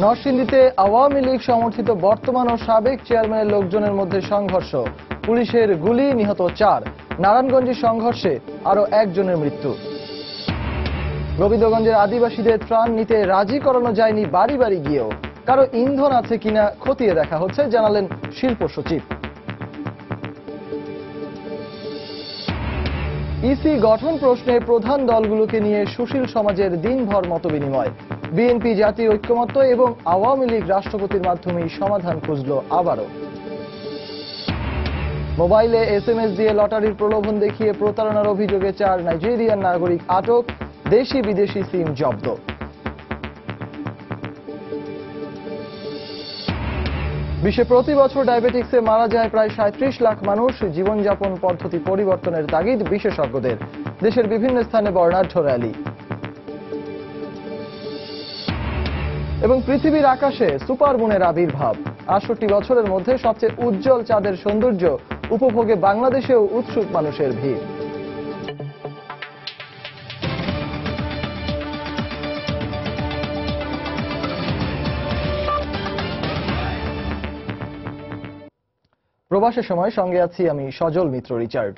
নরসিংদীতে আওয়ামী লীগ সমর্থিত বর্তমান ও সাবেক চেয়ারম্যানের লোকজনের মধ্যে সংঘর্ষ, পুলিশের গুলি, নিহত 4। নারায়ণগঞ্জের সংঘর্ষে আরো একজনের মৃত্যু। গোবিন্দগঞ্জের আদিবাসীদের ত্রাণ নিতে রাজি করানো যায়নি বাড়ি বাড়ি গিয়েও। কারো ইন্ধন আছে কিনা খতিয়ে দেখা হচ্ছে, জানালেন শিল্প সচিব। ইসি গঠন প্রশ্নে প্রধান দলগুলোকে নিয়ে সুশীল সমাজের দিনভর মতবিনিময়। বিএনপি জাতীয় ঐক্যমত্য এবং আওয়ামী লীগ রাষ্ট্রপতির মাধ্যমেই সমাধান খুঁজল আবারও। মোবাইলে এসএমএস দিয়ে লটারির প্রলোভন দেখিয়ে প্রতারণার অভিযোগে 4 নাইজেরিয়ান নাগরিক আটক, দেশি বিদেশি সিম জব্দ। বিশ্বে প্রতি বছর ডায়াবেটিক্সে মারা যায় প্রায় 37 লাখ মানুষ। জীবনযাপন পদ্ধতি পরিবর্তনের তাগিদ বিশেষজ্ঞদের। দেশের বিভিন্ন স্থানে বর্ণাঢ্য র্যালি। এবং পৃথিবীর আকাশে সুপারমুনের আবির্ভাব। 68 বছরের মধ্যে সবচেয়ে উজ্জ্বল চাঁদের সৌন্দর্য উপভোগে বাংলাদেশেও উৎসুক মানুষের ভিড়। প্রবাসের সময় সঙ্গে আছি আমি সজল মিত্র রিচার্ড।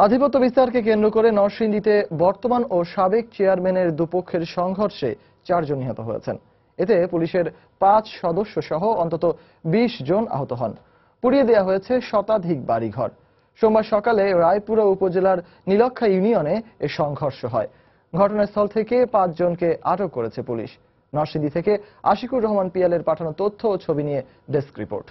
আধিপত্য বিস্তারকে কেন্দ্র করে নরসিংদীতে বর্তমান ও সাবেক চেয়ারম্যানের দুপক্ষের সংঘর্ষে 4 জন নিহত হয়েছেন। এতে পুলিশের 5 সদস্য সহ অন্তত 20 জন আহত হন। পুড়িয়ে দেওয়া হয়েছে শতাধিক বাড়িঘর। সোমবার সকালে রায়পুরা উপজেলার নীলক্ষা ইউনিয়নে এ সংঘর্ষ হয়। ঘটনাস্থল থেকে 5 জনকে আটক করেছে পুলিশ। নরসিংদী থেকে আশিকুর রহমান পিয়ালের পাঠানো তথ্য ও ছবি নিয়ে ডেস্ক রিপোর্ট।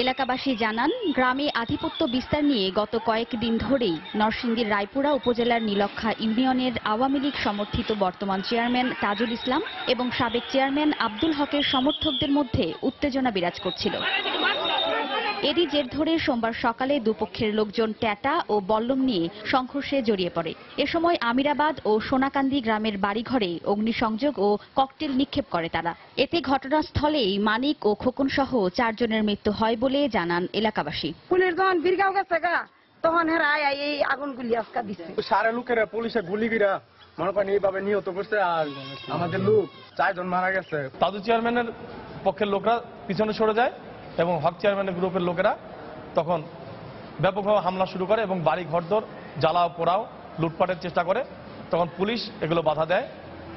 এলাকাবাসী জানান, গ্রামে আধিপত্য বিস্তার নিয়ে গত কয়েকদিন ধরেই নরসিংদীর রায়পুরা উপজেলার নীলক্ষা ইউনিয়নের আওয়ামী লীগ সমর্থিত বর্তমান চেয়ারম্যান তাজুল ইসলাম এবং সাবেক চেয়ারম্যান আব্দুল হকের সমর্থকদের মধ্যে উত্তেজনা বিরাজ করছিল। এরই জের ধরে সোমবার সকালে দুপক্ষের লোকজন ট্যাটা ও বল্লম নিয়ে সংঘর্ষে জড়িয়ে পড়ে। এ সময় আমিরাবাদ ও সোনাকান্দি গ্রামের বাড়িঘরে অগ্নিসংযোগ ও ককটেল নিক্ষেপ করে তারা। এতে ঘটনাস্থলেই মানিক ও খোকন সহ 4 জনের মৃত্যু হয় বলে জানান এলাকাবাসী। পুলিশ যখন বীরগাঁও গেছে তখন এই আগুনগুলি আজকা দিচ্ছে। সারা লোকেরা পুলিশে গুলি গিরা মনে করেন এইভাবে নিহত করছে, আর আমাদের লোক 4 জন মারা গেছে। তাজু চেয়ারম্যানের পক্ষের লোকরা পিছনে সরে যায় এবং হক চেয়ারম্যানের গ্রুপের লোকেরা তখন ব্যাপকভাবে হামলা শুরু করে এবং বাড়ি ঘরদোর জ্বালাও পোড়াও লুটপাটের চেষ্টা করে। তখন পুলিশ এগুলো বাধা দেয়।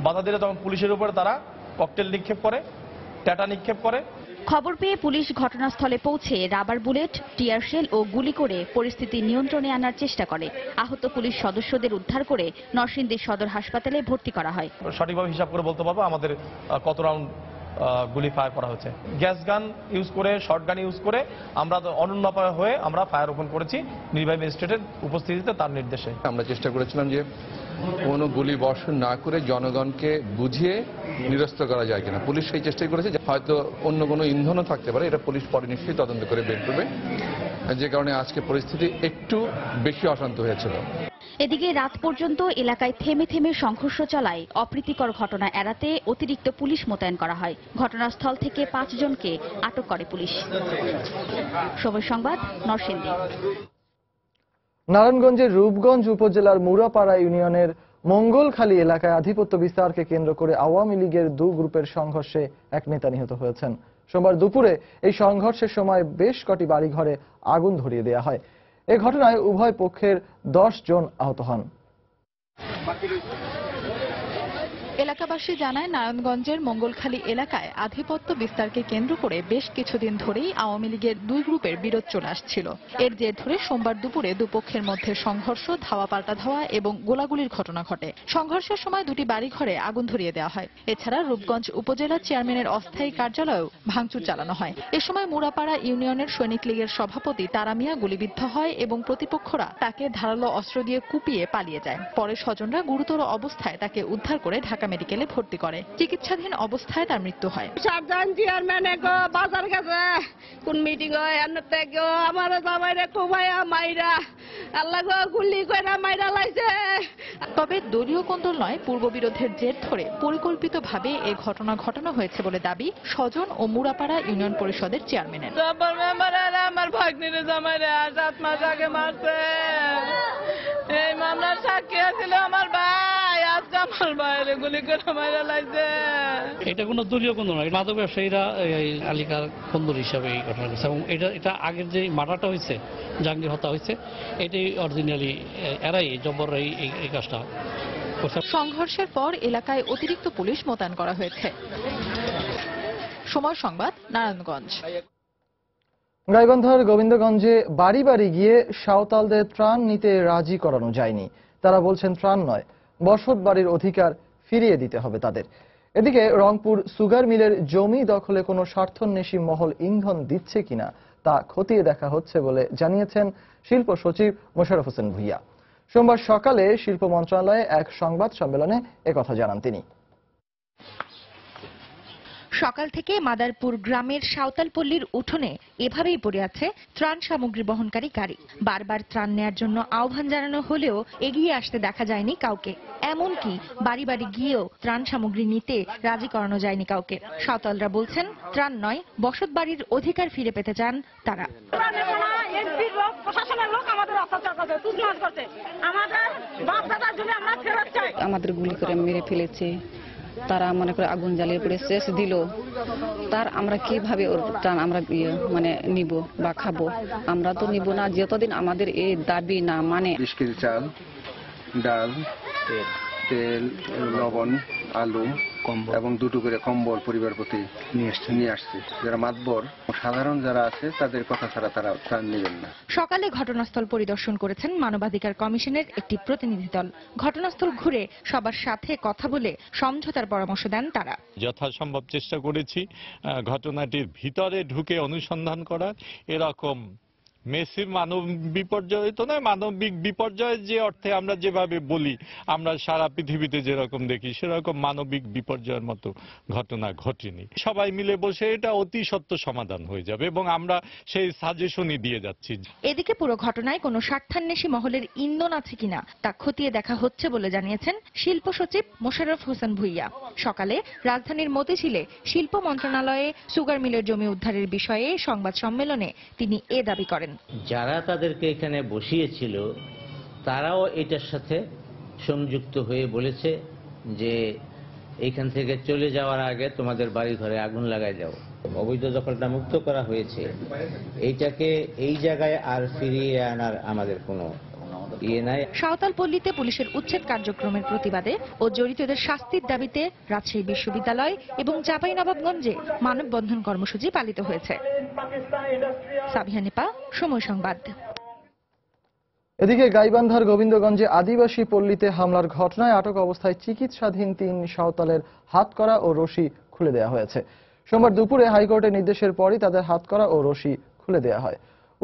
বাধা দিলে তখন পুলিশের উপরে তারা ককটেল নিক্ষেপ করে, ট্যাটা নিক্ষেপ করে। খবর পেয়ে পুলিশ ঘটনাস্থলে পৌঁছে রাবার বুলেট, টিয়ার শেল ও গুলি করে পরিস্থিতি নিয়ন্ত্রণে আনার চেষ্টা করে। আহত পুলিশ সদস্যদের উদ্ধার করে নরসিংদী সদর হাসপাতালে ভর্তি করা হয়। সঠিকভাবে হিসাব করে বলতে পারবো আমাদের কত রাউন্ড গুলি ফায়ার করা হচ্ছে। গ্যাস গান ইউজ করে, শর্ট গান ইউজ করে আমরা অনুন্নপায় হয়ে আমরা ফায়ার ওপেন করেছি নির্বাহী ম্যাজিস্ট্রেটের উপস্থিতিতে, তার নির্দেশে। আমরা চেষ্টা করেছিলাম যে কোনো গুলি বর্ষণ না করে জনগণকে বুঝিয়ে নিরস্ত করা যায় কিনা। পুলিশ সেই চেষ্টাই করেছে। হয়তো অন্য কোনো ইন্ধনও থাকতে পারে, এটা পুলিশ পরে নিশ্চয়ই তদন্ত করে বের করবে, যে কারণে আজকে পরিস্থিতি একটু বেশি অশান্ত হয়েছিল। এদিকে রাত পর্যন্ত এলাকায় থেমে থেমে সংঘর্ষ চলায় অপ্রীতিকর ঘটনা এড়াতে অতিরিক্ত পুলিশ মোতায়েন করা হয়। ঘটনাস্থল থেকে 5 জনকে আটক করে পুলিশ। সময় সংবাদ, নরসিংদী। নারায়ণগঞ্জের রূপগঞ্জ উপজেলার মুরাপাড়া ইউনিয়নের মঙ্গলখালী এলাকায় আধিপত্য বিস্তারকে কেন্দ্র করে আওয়ামী লীগের 2 গ্রুপের সংঘর্ষে 1 নেতা নিহত হয়েছেন। সোমবার দুপুরে এই সংঘর্ষের সময় বেশ কটি বাড়িঘরে আগুন ধরিয়ে দেওয়া হয়। এ ঘটনায় উভয় পক্ষের 10 জন আহত হন। এলাকাবাসী জানায়, নারায়ণগঞ্জের মঙ্গলখালী এলাকায় আধিপত্য বিস্তারকে কেন্দ্র করে বেশ কিছুদিন ধরেই আওয়ামী লীগের 2 গ্রুপের বিরোধ চলে আসছিল। এর জের ধরে সোমবার দুপুরে দুপক্ষের মধ্যে সংঘর্ষ, ধাওয়া পাল্টা ধাওয়া এবং গোলাগুলির ঘটনা ঘটে। সংঘর্ষের সময় 2টি বাড়িঘরে আগুন ধরিয়ে দেওয়া হয়। এছাড়া রূপগঞ্জ উপজেলা চেয়ারম্যানের অস্থায়ী কার্যালয়েও ভাঙচুর চালানো হয়। এ সময় মুরাপাড়া ইউনিয়নের সৈনিক লীগের সভাপতি তারা মিয়া গুলিবিদ্ধ হয় এবং প্রতিপক্ষরা তাকে ধারালো অস্ত্র দিয়ে কুপিয়ে পালিয়ে যায়। পরে স্বজনরা গুরুতর অবস্থায় তাকে উদ্ধার করে ঢাকা মেডিকেলে ভর্তি করে। চিকিৎসাধীন অবস্থায় তার মৃত্যু হয়। বাজার গেছে কোন মিটিং হয় আমার জামাইরে কুমাইয়া মাইরা আল্লাহ গুলি কইরা মাইরা লাইছে। তবে দলীয় কোন্দল নয়, পূর্ববিরোধের জের ধরে পরিকল্পিতভাবে এই ঘটনা ঘটানো হয়েছে বলে দাবি স্বজন ও মুরাপাড়া ইউনিয়ন পরিষদের চেয়ারম্যানের। আমার ভাগ্নির জামাইরে 7 মাস আগে মারছে। এই মামলার সাক্ষী ছিল আমার ভাই, আজকে আমার বাইরে গুলি করে মাইরা লাগছে। এটা কোনো দলীয় কোনো নয়, মাদক ব্যবসায়ীরা এই আলিকার বন্দর হিসাবে এই ঘটনা করছে এবং এটা আগের যে মার্ডারটা হয়েছে, জাহাঙ্গীর হত্যা হয়েছে, এটাই অরিজিনালি এরাই জব্বররাই এই কাজটা করছে। সংঘর্ষের পর এলাকায় অতিরিক্ত পুলিশ মোতায়েন করা হয়েছে। সময় সংবাদ, নারায়ণগঞ্জ। গাইবান্ধার গোবিন্দগঞ্জে বাড়ি বাড়ি গিয়ে সাঁওতালদের ত্রাণ নিতে রাজি করানো যায়নি। তারা বলছেন ত্রাণ নয়, বসত বাড়ির অধিকার ফিরিয়ে দিতে হবে তাদের। এদিকে রংপুর সুগার মিলের জমি দখলে কোনো স্বার্থান্বেষী মহল ইন্ধন দিচ্ছে কিনা তা খতিয়ে দেখা হচ্ছে বলে জানিয়েছেন শিল্প সচিব মোশাররফ হোসেন ভূঁইয়া। সোমবার সকালে শিল্প মন্ত্রণালয়ে এক সংবাদ সম্মেলনে একথা জানান তিনি। সকাল থেকে মাদারপুর গ্রামের সাঁওতালপল্লীর উঠোনে এভাবেই পড়ে আছে ত্রাণ সামগ্রী বহনকারী গাড়ি। বারবার ত্রাণ নেয়ার জন্য আহ্বান জানানো হলেও এগিয়ে আসতে দেখা যায়নি কাউকে। এমনকি বাড়ি বাড়ি গিয়েও ত্রাণ সামগ্রী নিতে রাজি করানো যায়নি কাউকে। সাঁওতালরা বলছেন ত্রাণ নয়, বসত বাড়ির অধিকার ফিরে পেতে চান তারা। আমাদের গুলি করে মেরে ফেলেছে, তারা মনে করে আগুন জ্বালিয়ে পড়ে শেষ দিল। তার আমরা কিভাবে ওর ত্রাণ আমরা নিব বা খাবো? আমরা তো নিব না যতদিন আমাদের এই দাবি না মানে। 20 কেজি চাল, ডাল, তেল, লবণ, আলু এবং 2টো করে কম্বল পরিবার প্রতি নিয়ে আসছে। যারা মাতবর সাধারণ যারা আছে তাদের কথা ছাড়া তারা ত্রাণ নেবেন না। সকালে ঘটনাস্থল পরিদর্শন করেছেন মানবাধিকার কমিশনের একটি প্রতিনিধি দল। ঘটনাস্থল ঘুরে সবার সাথে কথা বলে সমঝোতার পরামর্শ দেন তারা। যথাসম্ভব চেষ্টা করেছি ঘটনাটির ভিতরে ঢুকে অনুসন্ধান করার। এরকম মেসি মানব বিপর্যয় তো নয়, মানবিক বিপর্যয় যে অর্থে আমরা যেভাবে বলি, আমরা সারা পৃথিবীতে যেরকম দেখি সেরকম মানবিক বিপর্যয়ের মতো ঘটনা ঘটেনি। সবাই মিলে বসে এটা অতি সত্য সমাধান হয়ে যাবে এবং আমরা সেই সাজেশনই দিয়ে যাচ্ছি। এদিকে পুরো ঘটনায় কোনো স্বার্থান্বেষী মহলের ইন্ধন আছে কিনা তা খতিয়ে দেখা হচ্ছে বলে জানিয়েছেন শিল্প সচিব মোশাররফ হোসেন ভূঁইয়া। সকালে রাজধানীর মতিঝিলে শিল্প মন্ত্রণালয়ে সুগার মিলের জমি উদ্ধারের বিষয়ে সংবাদ সম্মেলনে তিনি এ দাবি করেন। যারা তাদেরকে এখানে বসিয়েছিল তারাও এটার সাথে সংযুক্ত হয়ে বলেছে যে এখান থেকে চলে যাওয়ার আগে তোমাদের বাড়ি ঘরে আগুন লাগাই যাও। অবৈধ দখলটা মুক্ত করা হয়েছে, এইটাকে এই জায়গায় আর ফিরিয়ে আনার আমাদের কোনো সাঁওতালপল্লীতে পুলিশের উচ্ছেদ কার্যক্রমের প্রতিবাদে ও জড়িতদের শাস্তির দাবিতে রাজশাহী বিশ্ববিদ্যালয় এবং চাঁপাইনবাবগঞ্জে মানববন্ধন কর্মসূচি পালিত হয়েছে। সাবিহা নিপা, সময় সংবাদ। এদিকে গাইবান্ধার গোবিন্দগঞ্জে আদিবাসী পল্লীতে হামলার ঘটনায় আটক অবস্থায় চিকিৎসাধীন 3 সাঁওতালের হাতকড়া ও রশি খুলে দেওয়া হয়েছে। সোমবার দুপুরে হাইকোর্টের নির্দেশের পরই তাদের হাতকড়া ও রশি খুলে দেওয়া হয়।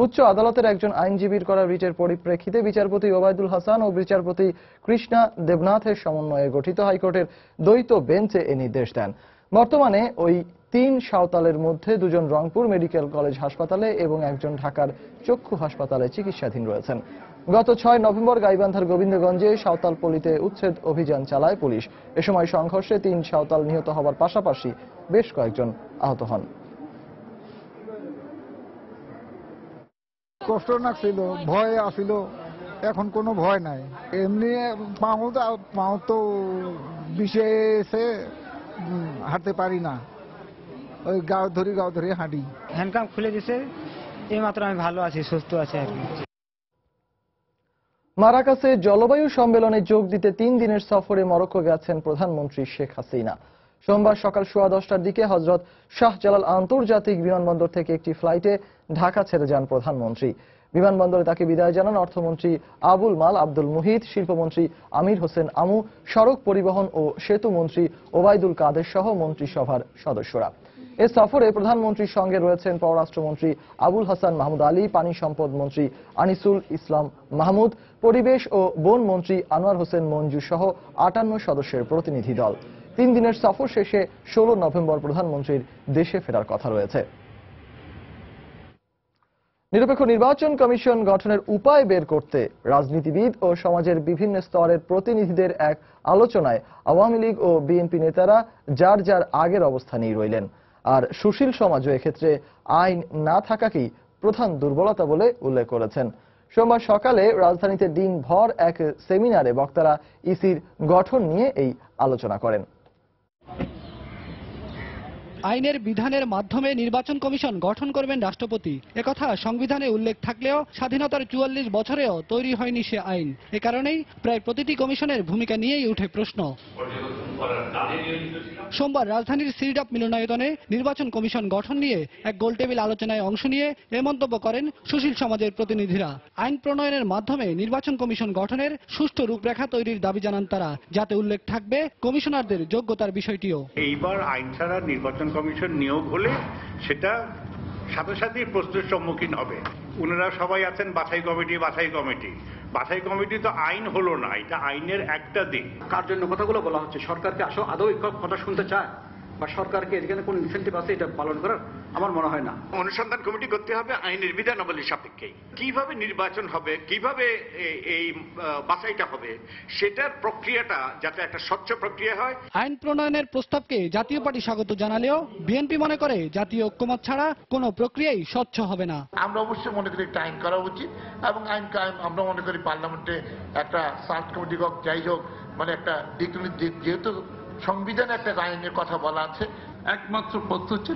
উচ্চ আদালতের একজন আইনজীবীর করা রিটের পরিপ্রেক্ষিতে বিচারপতি ওবায়দুল হাসান ও বিচারপতি কৃষ্ণা দেবনাথের সমন্বয়ে গঠিত হাইকোর্টের দ্বৈত বেঞ্চে এ নির্দেশ দেন। বর্তমানে ওই 3 সাঁওতালের মধ্যে 2 জন রংপুর মেডিকেল কলেজ হাসপাতালে এবং একজন ঢাকার চক্ষু হাসপাতালে চিকিৎসাধীন রয়েছেন। গত 6 নভেম্বর গাইবান্ধার গোবিন্দগঞ্জে সাঁওতালপল্লীতে উচ্ছেদ অভিযান চালায় পুলিশ। এ সময় সংঘর্ষে 3 সাঁওতাল নিহত হওয়ার পাশাপাশি বেশ কয়েকজন আহত হন। কষ্ট লাগছিল, ভয় আসিল, এখন কোনো ভয় নাই। এমনি পাও তো বিষে এসে হাঁটতে পারি না, ওই গাও ধরি হাঁটি। হ্যান্ডকাম খুলে দিছে, এই মাত্র আমি ভালো আছি, সুস্থ আছি আর কি। মারাকাসে জলবায়ু সম্মেলনে যোগ দিতে 3 দিনের সফরে মরক্কো গেছেন প্রধানমন্ত্রী শেখ হাসিনা। সোমবার সকাল 10:15টার দিকে হযরত শাহজালাল আন্তর্জাতিক বিমানবন্দর থেকে একটি ফ্লাইটে ঢাকা ছেড়ে যান প্রধানমন্ত্রী। বিমানবন্দরে তাকে বিদায় জানান অর্থমন্ত্রী আবুল মাল আব্দুল মুহিত, শিল্পমন্ত্রী আমির হোসেন আমু, সড়ক পরিবহন ও সেতু মন্ত্রী ওবায়দুল কাদের সহ মন্ত্রিসভার সদস্যরা। এ সফরে প্রধানমন্ত্রীর সঙ্গে রয়েছেন পররাষ্ট্রমন্ত্রী আবুল হাসান মাহমুদ আলী, পানি সম্পদ মন্ত্রী আনিসুল ইসলাম মাহমুদ, পরিবেশ ও বন মন্ত্রী আনোয়ার হোসেন মঞ্জু সহ 58 সদস্যের প্রতিনিধি দল। 3 দিনের সফর শেষে 16 নভেম্বর প্রধানমন্ত্রীর দেশে ফেরার কথা রয়েছে। নিরপেক্ষ নির্বাচন কমিশন গঠনের উপায় বের করতে রাজনীতিবিদ ও সমাজের বিভিন্ন স্তরের প্রতিনিধিদের এক আলোচনায় আওয়ামী লীগ ও বিএনপি নেতারা যার যার আগের অবস্থানেই রইলেন। আর সুশীল সমাজও এক্ষেত্রে আইন না থাকাকেই প্রধান দুর্বলতা বলে উল্লেখ করেছেন। সোমবার সকালে রাজধানীতে দিনভর এক সেমিনারে বক্তারা ইসির গঠন নিয়ে এই আলোচনা করেন। আইনের বিধানের মাধ্যমে নির্বাচন কমিশন গঠন করবেন রাষ্ট্রপতি, একথা সংবিধানে উল্লেখ থাকলেও স্বাধীনতার ৪৪ বছরেও তৈরি হয়নি সে আইন। এ কারণেই প্রায় প্রতিটি কমিশনের ভূমিকা নিয়েই উঠে প্রশ্ন। সোমবার রাজধানীর সিরডাপ মিলনায়তনে নির্বাচন কমিশন গঠন নিয়ে এক গোলটেবিল আলোচনায় অংশ নিয়ে এ মন্তব্য করেন সুশীল সমাজের প্রতিনিধিরা। আইন প্রণয়নের মাধ্যমে নির্বাচন কমিশন গঠনের সুষ্ঠু রূপরেখা তৈরির দাবি জানান তারা, যাতে উল্লেখ থাকবে কমিশনারদের যোগ্যতার বিষয়টিও। এইবার আইন ছাড়া নির্বাচন কমিশন নিয়োগ হলে সেটা সাথে সাথেই প্রশ্নের সম্মুখীন হবে। ওনারা সবাই আছেন বাছাই কমিটি তো আইন হলো না, এটা আইনের একটা দিক। কার জন্য কথাগুলো বলা হচ্ছে? সরকারকে আদৌ কথা শুনতে চায় বা সরকারকে এখানে কোন ইনসেন্টিভ আছে এটা পালন করার? আমার মনে হয় না। অনুসন্ধান কমিটি করতে হবে আইনের বিধানাবলীর সাপেক্ষে। কিভাবে নির্বাচন হবে, কিভাবে এই বাছাইটা হবে, সেটার প্রক্রিয়াটা যাতে একটা স্বচ্ছ প্রক্রিয়া হয়। আইন প্রণয়নের প্রস্তাবকে জাতীয় পার্টি স্বাগত জানালেও বিএনপি মনে করে জাতীয় ঐক্যমত ছাড়া কোনো প্রক্রিয়াই স্বচ্ছ হবে না। আমরা অবশ্যই মনে করি একটা আইন করা উচিত এবং আমরা মনে করি পার্লামেন্টে একটা সার্চ কমিটি হোক, যাই হোক, মানে একটা যেহেতু সংবিধানে একটা আইনের কথা বলা আছে, একমাত্র পথ হচ্ছে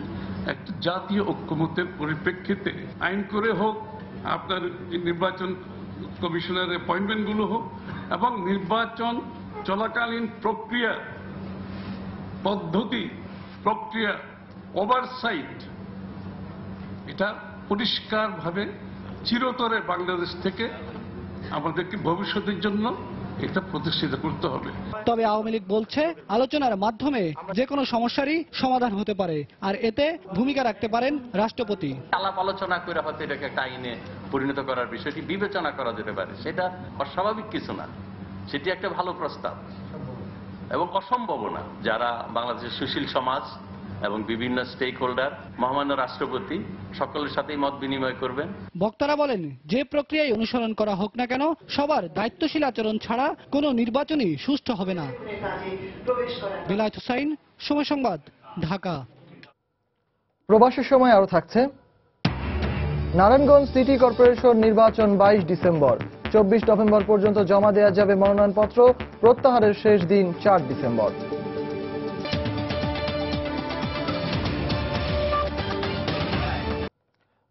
একটা জাতীয় ঐক্যমতের পরিপ্রেক্ষিতে আইন করে হোক, আপনার নির্বাচন কমিশনের অ্যাপয়েন্টমেন্ট গুলো হোক, এবং নির্বাচন চলাকালীন প্রক্রিয়া ওভারসাইট, এটা পরিষ্কারভাবে চিরতরে বাংলাদেশ থেকে আমাদেরকে ভবিষ্যতের জন্য এটা প্রতিষ্ঠিত করতে হবে। তবে আওয়ামী লীগ বলছে আলোচনার মাধ্যমে যে কোনো সমস্যারই সমাধান হতে পারে, আর এতে ভূমিকা রাখতে পারেন রাষ্ট্রপতি। আলাপ আলোচনা করে হয়তো এটাকে একটা আইনে পরিণত করার বিষয়টি বিবেচনা করা যেতে পারে, সেটা অস্বাভাবিক কিছু না, সেটি একটা ভালো প্রস্তাব এবং অসম্ভব না। যারা বাংলাদেশের সুশীল সমাজ এবং বিভিন্ন স্টেক হোল্ডার, মহামান্য রাষ্ট্রপতি সকলের সাথেই মত বিনিময় করবেন। বক্তারা বলেন, যে প্রক্রিয়ায় অনুসরণ করা হোক না কেন, সবার দায়িত্বশীল আচরণ ছাড়া কোনো নির্বাচনই সুষ্ঠু হবে না। বেলায়েত হোসাইন, সময় সংবাদ, ঢাকা। প্রবাসের সময় আরো থাকছে, নারায়ণগঞ্জ সিটি কর্পোরেশন নির্বাচন 22 ডিসেম্বর, 24 নভেম্বর পর্যন্ত জমা দেওয়া যাবে মনোনয়নপত্র, প্রত্যাহারের শেষ দিন 4 ডিসেম্বর।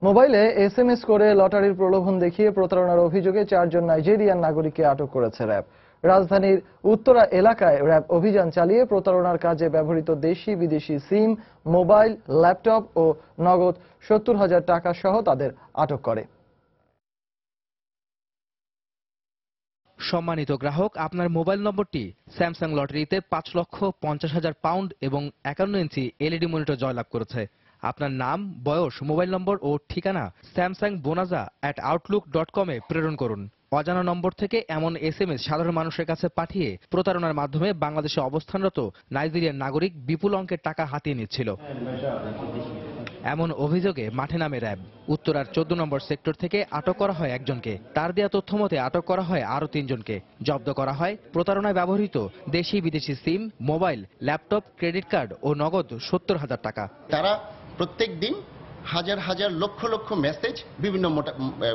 মোবাইলে এসএমএস করে লটারির প্রলোভন দেখিয়ে প্রতারণার অভিযোগে 4 জন নাইজেরিয়ান নাগরিককে আটক করেছে র্যাব। রাজধানীর উত্তরা এলাকায় র্যাব অভিযান চালিয়ে প্রতারণার কাজে ব্যবহৃত দেশি বিদেশি সিম, মোবাইল, ল্যাপটপ ও নগদ 70,000 টাকা সহ তাদের আটক করে। সম্মানিত গ্রাহক, আপনার মোবাইল নম্বরটি স্যামসাং লটারিতে 5,50,000 পাউন্ড এবং 51 ইঞ্চি এলইডি মনিটর জয়লাভ করেছে। আপনার নাম, বয়স, মোবাইল নম্বর ও ঠিকানা samsangbonaza@outlook.com এ প্রেরণ করুন। অজানা নম্বর থেকে এমন এসএমএস সাধারণ মানুষের কাছে পাঠিয়ে প্রতারণার মাধ্যমে বাংলাদেশে অবস্থানরত নাইজেরিয়ান নাগরিক বিপুল অঙ্কের টাকা হাতিয়ে নিচ্ছিল। এমন অভিযোগে মাঠে নামে র্যাব। উত্তরার 14 নম্বর সেক্টর থেকে আটক করা হয় একজনকে। তার দেয়া তথ্য মতে আটক করা হয় আরো 3 জনকে। জব্দ করা হয় প্রতারণায় ব্যবহৃত দেশি বিদেশি সিম, মোবাইল, ল্যাপটপ, ক্রেডিট কার্ড ও নগদ 70,000 টাকা। তারা প্রত্যেক দিন হাজার হাজার লক্ষ লক্ষ মেসেজ বিভিন্ন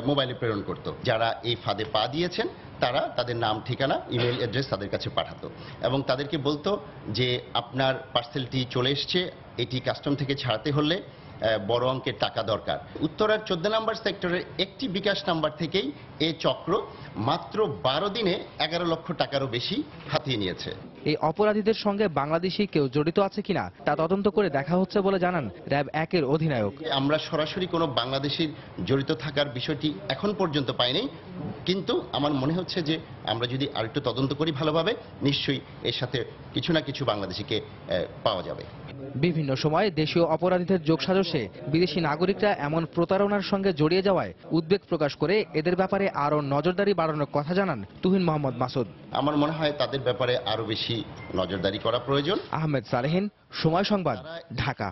মোবাইলে প্রেরণ করত। যারা এই ফাঁদে পা দিয়েছেন তারা তাদের নাম, ঠিকানা, ইমেল অ্যাড্রেস তাদের কাছে পাঠাতো এবং তাদেরকে বলতো যে আপনার পার্সেলটি চলে এসছে, এটি কাস্টম থেকে ছাড়তে হলে বড় অঙ্কের টাকা দরকার। উত্তরার 14 নম্বর সেক্টরের একটি বিকাশ নাম্বার থেকেই এই চক্র মাত্র 12 দিনে 11 লক্ষ টাকারও বেশি হাতিয়ে নিয়েছে। এই অপরাধীদের সঙ্গে বাংলাদেশি কেউ জড়িত আছে কিনা তা তদন্ত করে দেখা হচ্ছে বলে জানান র্যাব 1-এর অধিনায়ক। আমরা সরাসরি কোনো বাংলাদেশির জড়িত থাকার বিষয়টি এখন পর্যন্ত পাইনি, কিন্তু আমার মনে হচ্ছে যে আমরা যদি আরেকটু তদন্ত করি ভালোভাবে, নিশ্চয়ই এর সাথে কিছু না কিছু বাংলাদেশিকে পাওয়া যাবে। বিভিন্ন সময় দেশীয় অপরাধীদের যোগসাজশে বিদেশি নাগরিকরা এমন প্রতারণার সঙ্গে জড়িয়ে যাওয়ায় উদ্বেগ প্রকাশ করে এদের ব্যাপারে আরো নজরদারি বাড়ানোর কথা জানান তুহিন মোহাম্মদ মাসুদ। আমার মনে হয় তাদের ব্যাপারে আরো বেশি নজরদারি করা প্রয়োজন। আহমেদ সালেহিন, সময় সংবাদ, ঢাকা।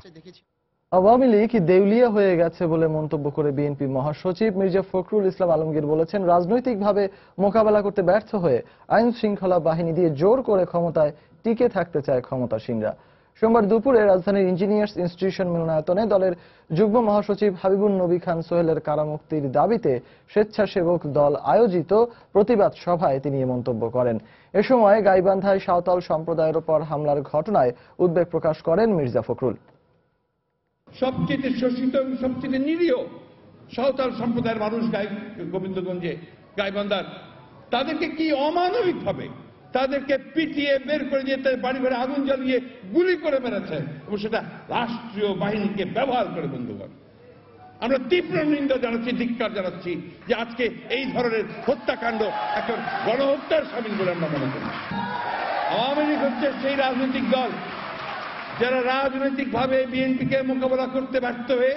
আওয়ামী লীগ দেউলিয়া হয়ে গেছে বলে মন্তব্য করে বিএনপি মহাসচিব মির্জা ফখরুল ইসলাম আলমগীর বলেছেন, রাজনৈতিকভাবে মোকাবেলা করতে ব্যর্থ হয়ে আইন শৃঙ্খলা বাহিনী দিয়ে জোর করে ক্ষমতায় টিকে থাকতে চায় ক্ষমতাসীনরা। সোমবার দুপুরে রাজধানীর ইঞ্জিনিয়ার্স ইনস্টিটিউশন মিলনায়তনে দলের যুগ্ম মহাসচিব হাবিবুন নবী খান সোহেলের কারামুক্তির দাবিতে স্বেচ্ছাসেবক দল আয়োজিত প্রতিবাদ সভায় তিনি এ মন্তব্য করেন। এ সময় গাইবান্ধায় সাঁওতাল সম্প্রদায়ের ওপর হামলার ঘটনায় উদ্বেগ প্রকাশ করেন মির্জা ফখরুল। সবচেয়ে শোষিত এবং সবচেয়ে নিরীহ সাঁওতাল সম্প্রদায়ের মানুষ গোবিন্দগঞ্জে গাইবান্ধার, তাদেরকে কি অমানবিক ভাবে তাদেরকে পিটিয়ে বের করে দিয়ে তাদের বাড়ি ঘরে আগুন জ্বালিয়ে গুলি করে মেরেছে এবং সেটা রাষ্ট্রীয় বাহিনীকে ব্যবহার করে। বন্ধুগণ, আমরা তীব্র নিন্দা জানাচ্ছি, ধিক্কার জানাচ্ছি যে আজকে এই ধরনের হত্যাকাণ্ড এখন গণহত্যার সামিল বলে আমরা মনে করি। আওয়ামী লীগ হচ্ছে সেই রাজনৈতিক দল যারা রাজনৈতিকভাবে বিএনপিকে মোকাবেলা করতে ব্যর্থ হয়ে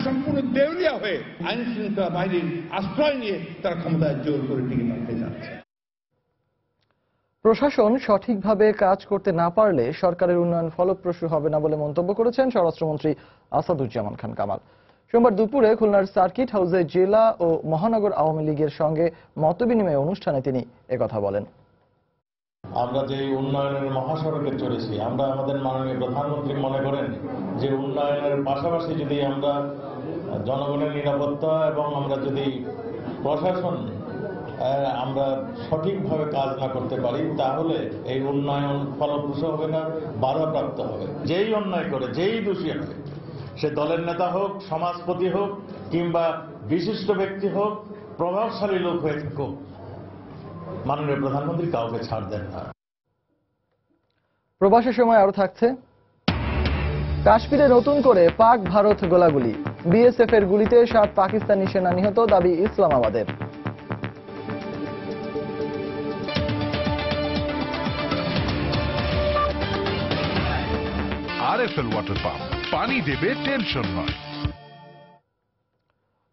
সম্পূর্ণ দেউলিয়া হয়ে আইন শৃঙ্খলা বাহিনীর আশ্রয় নিয়ে তারা ক্ষমতায় জোর করে টিকে থাকতে যাচ্ছে। প্রশাসন সঠিকভাবে কাজ করতে না পারলে সরকারের উন্নয়ন ফলপ্রসূ হবে না বলে মন্তব্য করেছেন স্বরাষ্ট্রমন্ত্রী আসাদুজ্জামান খান কামাল। সোমবার দুপুরে খুলনার সার্কিট হাউসে জেলা ও মহানগর আওয়ামী লীগের সঙ্গে মতবিনিময় অনুষ্ঠানে তিনি একথা বলেন। আমরা যে উন্নয়নের মহাসড়কে চলেছি, আমরা আমাদের মাননীয় প্রধানমন্ত্রী মনে করেন যে উন্নয়নের পাশাপাশি যদি আমরা জনগণের নিরাপত্তা এবং আমরা যদি প্রশাসন আমরা সঠিকভাবে কাজ না করতে পারি তাহলে এই উন্নয়ন ফলপ্রসূ হবে না, বাধাপ্রাপ্ত হবে। যেই অন্যায় করে, যেই দোষী হবে, সে দলের নেতা হোক, সমাজপতি হোক কিংবা বিশিষ্ট ব্যক্তি হোক, প্রভাবশালী লোক হয়ে থাকুক, মাননীয় প্রধানমন্ত্রী কাউকে ছাড় দেন না। প্রবাসের সময় আরো থাকছে, কাশ্মীরে নতুন করে পাক ভারত গোলাগুলি, বিএসএফ এর গুলিতে 7 পাকিস্তানি সেনা নিহত, দাবি ইসলামাবাদের। আরএফএল ওয়াটার পাম্প, পানি দেবে টেনশন নয়।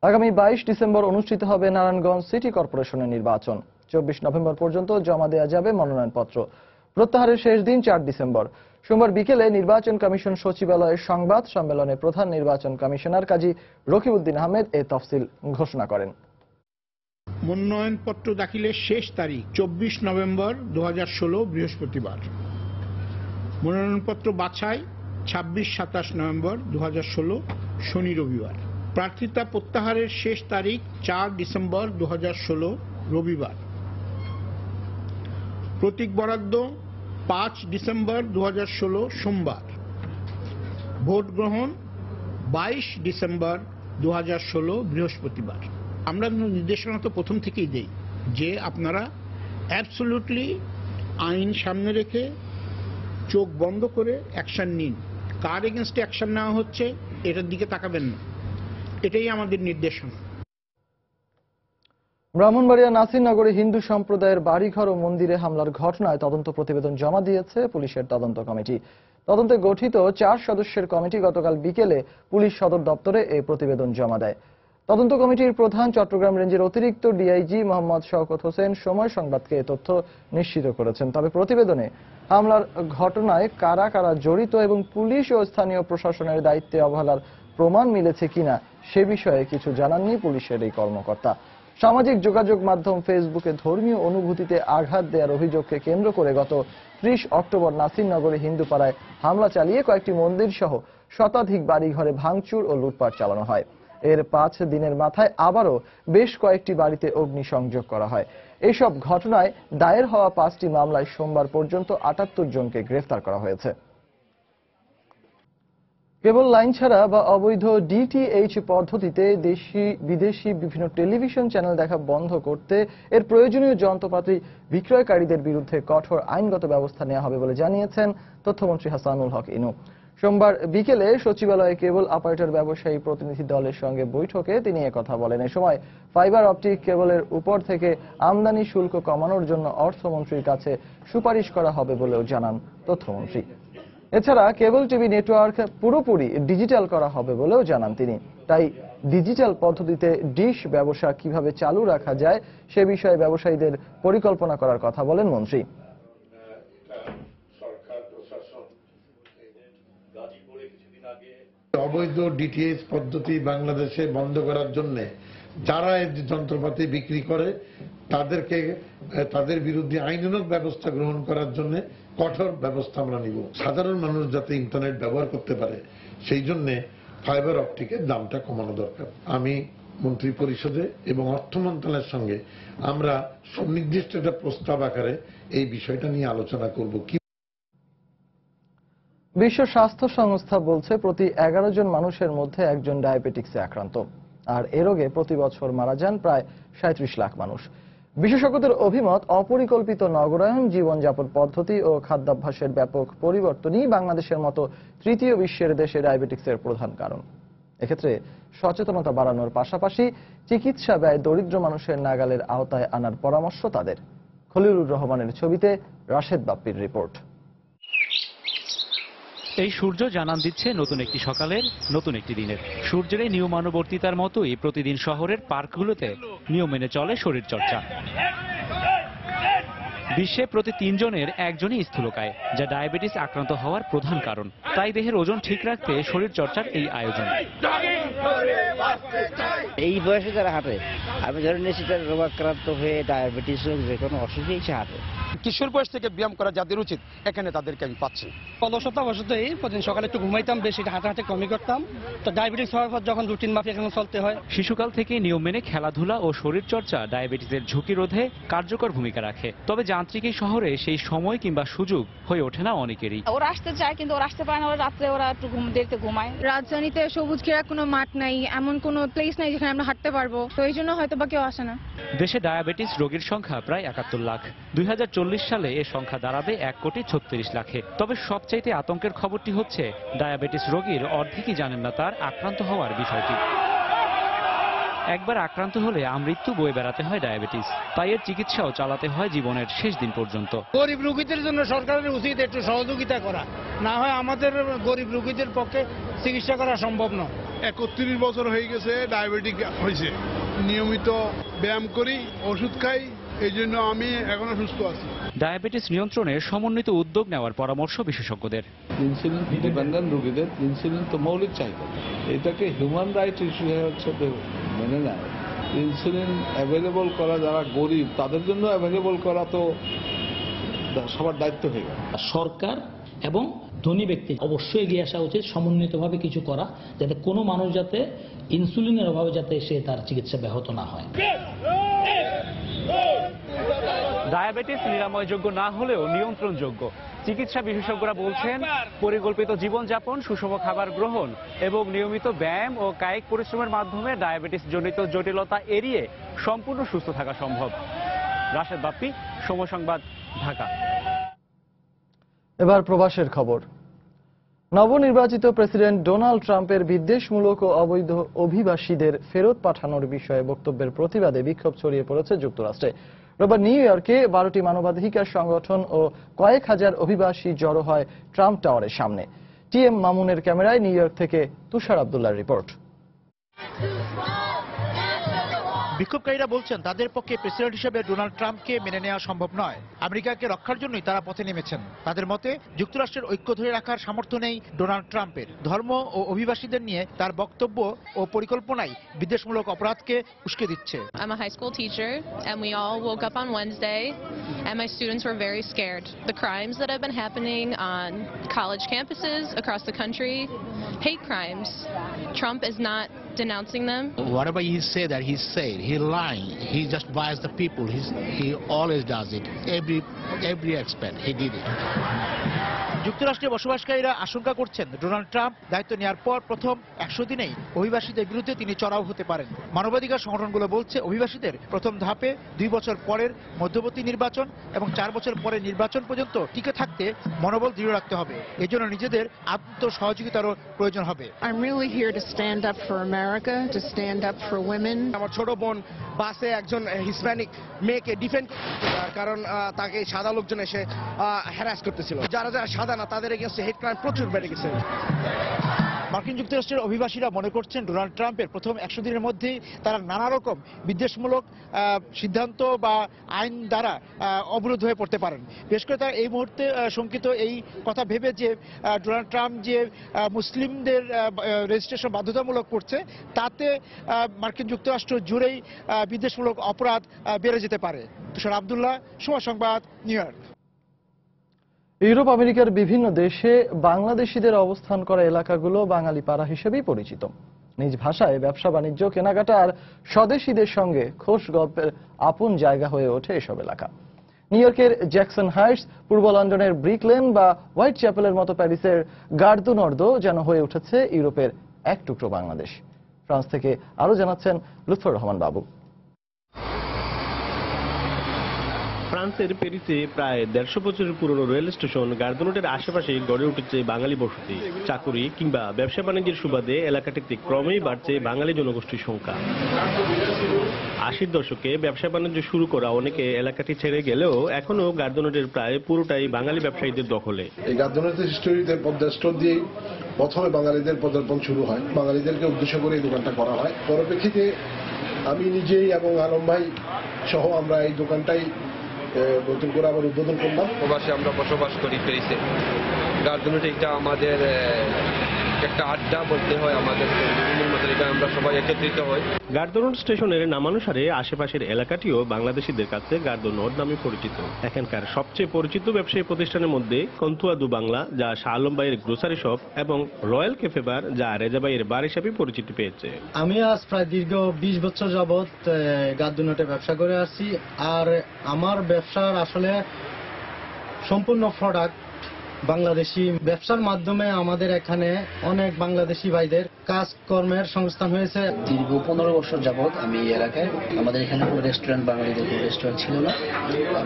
আগামী 22 ডিসেম্বর অনুষ্ঠিত হবে নারায়ণগঞ্জ সিটি কর্পোরেশনের নির্বাচন। 24 নভেম্বর পর্যন্ত জমা দেওয়া যাবে মনোনয়নপত্র। প্রত্যাহারের শেষ দিন 4 ডিসেম্বর। সোমবার বিকেলে নির্বাচন কমিশন সচিবালয়ের সংবাদ সম্মেলনে প্রধান নির্বাচন কমিশনার কাজী রকিবউদ্দিন আহমেদ এ তফসিল ঘোষণা করেন। মনোনয়নপত্র দাখিলের শেষ তারিখ 24 নভেম্বর 2016 বৃহস্পতিবার। মনোনয়নপত্র বাছাই 26-27 নভেম্বর 2016 শনি রবিবার। প্রার্থিতা প্রত্যাহারের শেষ তারিখ 4 ডিসেম্বর 2016 রবিবার। প্রতীক বরাদ্দ 5 ডিসেম্বর 2016 সোমবার। ভোট গ্রহণ 22 ডিসেম্বর 2016 বৃহস্পতিবার। আমরা নির্দেশনা তো প্রথম থেকেই দেই যে আপনারা অ্যাবসলিউটলি আইন সামনে রেখে চোখ বন্ধ করে অ্যাকশন নিন। কার এগেনস্টে অ্যাকশন নেওয়া হচ্ছে এটার দিকে তাকাবেন না, এটাই আমাদের নির্দেশনা। ব্রাহ্মণবাড়িয়া নাসিরনগরে হিন্দু সম্প্রদায়ের বাড়িঘর ও মন্দিরে হামলার ঘটনায় তদন্ত প্রতিবেদন জমা দিয়েছে পুলিশের তদন্ত কমিটি। তদন্তে গঠিত 4 সদস্যের কমিটি গতকাল বিকেলে পুলিশ সদর দপ্তরে এই প্রতিবেদন জমা দেয়। তদন্ত কমিটির প্রধান চট্টগ্রাম রেঞ্জের অতিরিক্ত ডিআইজি মোহাম্মদ শওকত হোসেন সময় সংবাদকে এ তথ্য নিশ্চিত করেছেন। তবে প্রতিবেদনে হামলার ঘটনায় কারা কারা জড়িত এবং পুলিশ ও স্থানীয় প্রশাসনের দায়িত্বে অবহেলার প্রমাণ মিলেছে কিনা সে বিষয়ে কিছু জানাননি পুলিশের এই কর্মকর্তা। সামাজিক যোগাযোগ মাধ্যম ফেসবুকে ধর্মীয় অনুভূতিতে আঘাত দেওয়ার অভিযোগকে কেন্দ্র করে গত 30 অক্টোবর নাসিরনগরে হিন্দুপাড়ায় হামলা চালিয়ে কয়েকটি মন্দির সহ শতাধিক বাড়িঘরে ভাঙচুর ও লুটপাট চালানো হয়। এর 5 দিনের মাথায় আবারও বেশ কয়েকটি বাড়িতে অগ্নিসংযোগ করা হয়। এইসব ঘটনায় দায়ের হওয়া 5টি মামলায় সোমবার পর্যন্ত 78 জনকে গ্রেফতার করা হয়েছে। কেবল লাইন ছাড়া বা অবৈধ ডিটিএইচ পদ্ধতিতে দেশি বিদেশি বিভিন্ন টেলিভিশন চ্যানেল দেখা বন্ধ করতে এর প্রয়োজনীয় যন্ত্রপাতি বিক্রয়কারীদের বিরুদ্ধে কঠোর আইনগত ব্যবস্থা নেওয়া হবে বলে জানিয়েছেন তথ্যমন্ত্রী হাসানুল হক ইনু। সোমবার বিকেলে সচিবালয়ে কেবল অপারেটর ব্যবসায়ী প্রতিনিধি দলের সঙ্গে বৈঠকে তিনি একথা বলেন। এ সময় ফাইবার অপটিক কেবলের উপর থেকে আমদানি শুল্ক কমানোর জন্য অর্থমন্ত্রীর কাছে সুপারিশ করা হবে বলেও জানান তথ্যমন্ত্রী। এছাড়া কেবল টিভি নেটওয়ার্ক পুরোপুরি ডিজিটাল করা হবে বলেও জানান তিনি। তাই ডিজিটাল পদ্ধতিতে ডিশ ব্যবসা কিভাবে চালু রাখা যায় সে বিষয়ে ব্যবসায়ীদের পরিকল্পনা করার কথা বলেন মন্ত্রী। অবৈধ ডিটিএইচ পদ্ধতি বাংলাদেশে বন্ধ করার জন্য যারা এই যন্ত্রপাতি বিক্রি করে তাদের বিরুদ্ধে আইনানুগ ব্যবস্থা গ্রহণ করার জন্য কঠোর ব্যবস্থা আমরা নিব। সাধারণ মানুষ যাতে ইন্টারনেট ব্যবহার করতে পারে সেই জন্য ফাইবার অপটিকের দামটা কমানো দরকার। আমি মন্ত্রী পরিষদে এবং অর্থ মন্ত্রণালয়ের সঙ্গে আমরা সুনির্দিষ্ট একটা প্রস্তাব আকারে এই বিষয়টা নিয়ে আলোচনা করব। বিশ্ব স্বাস্থ্য সংস্থা বলছে প্রতি 11 জন মানুষের মধ্যে একজন ডায়াবেটিক্সে আক্রান্ত, আর এ রোগে প্রতি বছর মারা যান প্রায় 37 লাখ মানুষ। বিশেষজ্ঞদের অভিমত, অপরিকল্পিত নগরায়ন, জীবনযাপন পদ্ধতি ও খাদ্যাভ্যাসের ব্যাপক পরিবর্তনই বাংলাদেশের মতো তৃতীয় বিশ্বের দেশে ডায়াবেটিক্সের প্রধান কারণ। এক্ষেত্রে সচেতনতা বাড়ানোর পাশাপাশি চিকিৎসা ব্যয় দরিদ্র মানুষের নাগালের আওতায় আনার পরামর্শ তাদের। খলিলুর রহমানের ছবিতে রাশেদ বাপ্পির রিপোর্ট। এই সূর্য জানান দিচ্ছে নতুন একটি সকালের, নতুন একটি দিনের। সূর্যের এই নিয়মানুবর্তিতার মতোই প্রতিদিন শহরের পার্কগুলোতে নিয়ম মেনে চলে শরীরচর্চা। বিশ্বে প্রতি 3 জনের একজনই স্থূলকায়, যা ডায়াবেটিস আক্রান্ত হওয়ার প্রধান কারণ। তাই দেহের ওজন ঠিক রাখতে শরীরচর্চার এই আয়োজন। এই বয়সে যারা হাঁটে, আমি ধরে নিয়েছি তার রোগাক্রান্ত হয়ে ডায়াবেটিস হোক, যে কোনো অসুখই সে হাঁটে। কিশোর বয়স থেকে ব্যায়াম করা যাদের উচিত, এখানে তাদেরকে আমি পাচ্ছি। অলসতা বসতেই প্রতিদিন সকালে একটু ঘুমাইতাম, বেশি হাঁটাহাঁটি কমই করতাম। তো ডায়াবেটিস হওয়ার পর যখন রুটিন মাফিক এখন চলতে হয়। শিশুকাল থেকে নিয়ম মেনে খেলাধুলা ও শরীরচর্চা ডায়াবেটিসের ঝুঁকি রোধে কার্যকর ভূমিকা রাখে। তবে যান্ত্রিক এই শহরে সেই সময় কিংবা সুযোগ হয়ে ওঠে না অনেকেরই। ওরা আসতে চায় কিন্তু ওরা আসতে পারে না, ওরা রাত্রে ওরা একটু দেরিতে ঘুমায়। রাজধানীতে সবুজ ঘেরা কোনো মাঠ নাই, এমন কোনো প্লেস নাই যেখানে আমরা হাঁটতে পারবো, তো এই জন্য হয়তো বা কেউ আসে না। দেশে ডায়াবেটিস রোগীর সংখ্যা প্রায় 71 লাখ। 2040 সালে এ সংখ্যা দাঁড়াবে 1,36 লাখে। তবে সবচাইতে আতঙ্কের খবরটি হচ্ছে ডায়াবেটিস রোগীর অর্ধেকই জানেন না তার আক্রান্ত হওয়ার বিষয়টি। একবার আক্রান্ত হলে আমৃত্যু বয়ে বেড়াতে হয় ডায়াবেটিস, তাই এর চিকিৎসাও চালাতে হয় জীবনের শেষ দিন পর্যন্ত। গরিব রোগীদের জন্য সরকারের উচিত একটু সহযোগিতা করা, না হয় আমাদের গরিব রোগীদের পক্ষে চিকিৎসা করা সম্ভব নয়। 31 বছর হয়ে গেছে ডায়াবেটিক হয়েছে, নিয়মিত ব্যায়াম করি, ওষুধ খাই, এই জন্য আমি এখনো সুস্থ আছি। ডায়াবেটিস নিয়ন্ত্রণে সমন্বিত উদ্যোগ নেওয়ার পরামর্শ বিশেষজ্ঞদের। ইনসুলিন ডিপেন্ডেন্ট রোগীদের ইনসুলিন তো মৌলিক চাহিদা, এটাকে হিউম্যান রাইট হিসেবে মেনে নেয়। ইনসুলিন অ্যাভেলেবল করা যারা গরিব তাদের জন্য অ্যাভেলেবল করা তো সবার দায়িত্ব হয়ে গেল। সরকার এবং ধনী ব্যক্তি অবশ্যই এগিয়ে আসা উচিত, সমন্বিতভাবে কিছু করা, যাতে কোনো মানুষ যাতে ইনসুলিনের অভাবে যাতে সে তার চিকিৎসা ব্যাহত না হয়। ডায়াবেটিস নিরাময়যোগ্য না হলেও নিয়ন্ত্রণযোগ্য। চিকিৎসা বিশেষজ্ঞরা বলছেন পরিকল্পিত জীবনযাপন, সুষম খাবার গ্রহণ এবং নিয়মিত ব্যায়াম ও কায়িক পরিশ্রমের মাধ্যমে ডায়াবেটিস জনিত জটিলতা এড়িয়ে সম্পূর্ণ সুস্থ থাকা সম্ভব। রাশেদ বাপ্পি, সময় সংবাদ, ঢাকা। এবার প্রবাসের খবর। নবনির্বাচিত প্রেসিডেন্ট ডোনাল্ড ট্রাম্পের বিদ্বেষমূলক ও অবৈধ অভিবাসীদের ফেরত পাঠানোর বিষয়ে বক্তব্যের প্রতিবাদে বিক্ষোভ ছড়িয়ে পড়েছে যুক্তরাষ্ট্রে। রোববার নিউ ইয়র্কে 12টি মানবাধিকার সংগঠন ও কয়েক হাজার অভিবাসী জড়ো হয় ট্রাম্প টাওয়ারের সামনে। টিএম মামুনের ক্যামেরায় নিউ ইয়র্ক থেকে তুষার আব্দুল্লাহর রিপোর্ট। বিক্ষোভকারীরা বলছেন তাদের পক্ষে প্রেসিডেন্ট হিসেবে ডোনাল্ড ট্রাম্পকে মেনে নেওয়া সম্ভব নয়। আমেরিকাকে রক্ষার জন্যই তারা পথে নেমেছেন। তাদের মতে যুক্তরাষ্ট্রের ঐক্য ধরে রাখার সামর্থ্য নেই ডোনাল্ড ট্রাম্পের। ধর্ম ও অভিবাসীদের নিয়ে তার বক্তব্য ও পরিকল্পনাই বিদ্বেষমূলক অপরাধকে উস্কে দিচ্ছে। I'm a high school teacher and we all woke up on Wednesday and my students were very scared. The crimes that have been happening on college campuses across the country, hate crimes. Trump is not denouncing them. Whatever he say that he said, he lying. He just biased the people. He always does it. Every aspect he did it. যুক্তরাষ্ট্রে বসবাসকারীরা আশঙ্কা করছেন Donald Trump দায়িত্ব নেওয়ার পর প্রথম 100 দিনেই অভিবাসীদের বিরুদ্ধে তিনি চড়াও হতে পারেন। মানবাধিকার সংগঠনগুলো বলছে অভিবাসীদের প্রথম ধাপে 2 বছর পরের মধ্যবর্তী নির্বাচন এবং 4 বছর পরের নির্বাচন পর্যন্ত টিকে থাকতে মনোবল দৃঢ় রাখতে হবে। এজন্য নিজেদের আত্মসহযোগিতারও প্রয়োজন হবে। I'm really here to stand up for America, to stand up for women. আমার ছোট বোন বাসে একজন হিসপ্যানিক মেয়েকে ডিফেন্ড কারণ তাকে সাদা লোকজন এসে হ্যারাস করতেছিল। যারা যারা সাদা না তাদের এগেইনস্টে হেট ক্রাইম প্রচুর বেড়ে গেছে। মার্কিন যুক্তরাষ্ট্রের অভিবাসীরা মনে করছেন ডোনাল্ড ট্রাম্পের প্রথম 100 দিনের মধ্যেই তারা নানা রকম বিদ্বেষমূলক সিদ্ধান্ত বা আইন দ্বারা অবরোধ হয়ে পড়তে পারেন। বিশেষ করে তারা এই মুহূর্তে শঙ্কিত এই কথা ভেবে যে ডোনাল্ড ট্রাম্প যে মুসলিমদের রেজিস্ট্রেশন বাধ্যতামূলক করছে, তাতে মার্কিন যুক্তরাষ্ট্র জুড়েই বিদ্বেষমূলক অপরাধ বেড়ে যেতে পারে। তুষার আব্দুল্লাহ, সময় সংবাদ, নিউ ইয়র্ক। ইউরোপ আমেরিকার বিভিন্ন দেশে বাংলাদেশিদের অবস্থান করা এলাকাগুলো বাঙালি পাড়া হিসেবেই পরিচিত। নিজ ভাষায় ব্যবসা বাণিজ্য, কেনাকাটা আর স্বদেশীদের সঙ্গে খোশ গল্পের আপন জায়গা হয়ে ওঠে এসব এলাকা। নিউ ইয়র্কের জ্যাকসন হাইটস, পূর্ব লন্ডনের ব্রিক লেন বা হোয়াইট চ্যাপেলের মতো প্যারিসের গার্দ দু নর্দ যেন হয়ে উঠেছে ইউরোপের এক টুকরো বাংলাদেশ। ফ্রান্স থেকে আরো জানাচ্ছেন লুৎফর রহমান বাবু। ফ্রান্সের প্যারিসে প্রায় 150 বছরের পুরনো রেল স্টেশন গার্দনোটের আশেপাশে গড়ে উঠেছে বাঙালি বসতি। চাকুরি কিংবা ব্যবসা বাণিজ্যের সুবাদে এলাকাটিতে ক্রমেই বাড়ছে বাঙালি জনগোষ্ঠীর সংখ্যা। 80-র দশকে ব্যবসা বাণিজ্য শুরু করা অনেকে এলাকাটি ছেড়ে গেলেও এখনো গার্দনোটের প্রায় পুরোটাই বাঙালি ব্যবসায়ীদের দখলে। এই গার্দনোটের হিস্টোরিতে পদ্মা স্টোর দিয়ে প্রথমে বাঙালিদের পদার্পণ শুরু হয়, বাঙালিদেরকে উদ্দেশ্য করে এই দোকানটা করা হয়। পরপ্রেক্ষিতে আমি নিজেই এবং আলম ভাই সহ আমরা এই দোকানটাই নতুন করে আবার উদ্বোধন করলাম। প্রবাসে আমরা বসবাস করি প্যারিসে। গার্দনোট এটা আমাদের একটা আড্ডা বলতে হয়, আমাদের এখানে আমরা সবাই একত্রিত হই। গার্দনোট স্টেশনের নামানুসারে আশেপাশের এলাকাটিও বাংলাদেশিদের কাছে গার্দনোট নামে পরিচিত। এখানকার সবচেয়ে পরিচিত ব্যবসায়ী প্রতিষ্ঠানের মধ্যে কন্তুয়া দু বাংলা, যা শাহ আলম ভাইয়ের গ্রোসারি শপ, এবং রয়্যাল ক্যাফে বার, যা রেজা ভাইয়ের বার হিসাবে পরিচিতি পেয়েছে। আমি আজ প্রায় দীর্ঘ 20 বছর যাবৎ গার্দনোটে ব্যবসা করে আসছি। আর আমার ব্যবসার আসলে সম্পূর্ণ প্রোডাক্ট বাংলাদেশি। ব্যবসার মাধ্যমে আমাদের এখানে অনেক বাংলাদেশি ভাইদের কাজকর্মের সংস্থান হয়েছে। দীর্ঘ 15 বছর যাবৎ আমি এই এলাকায়, আমাদের এখানে কোনো রেস্টুরেন্ট, বাঙালিদের কোনো রেস্টুরেন্ট ছিল না,